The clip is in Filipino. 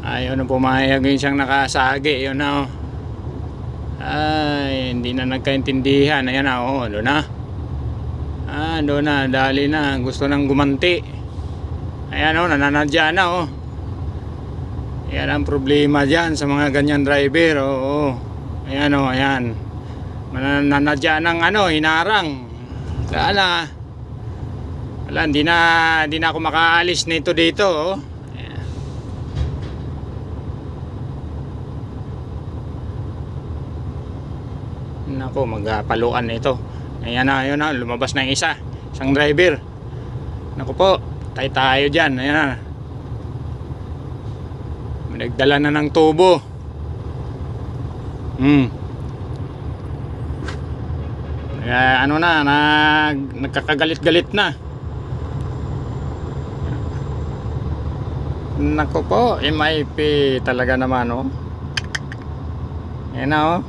Ayaw na pumayag yung siyang nakasagi. Yun na oh. Ay, hindi na nagkaintindihan. Ayan na oh, doon na. Doon na, dali na. Gusto nang gumanti. Ayan oh, nananadya na oh. Yan ang problema dyan sa mga ganyan driver. Oo. Ayan oh, ayan. Nananadya ng hinarang. Wala, hindi na ako makaalis nito dito oh. Nako, magpaluan ito. Ayan na, lumabas na yung isang driver. Nako po, tayo dyan. Ayan na, nagdala na ng tubo. Nagkakagalit-galit na. Nako po, MIP talaga naman oh. Ayan na oh.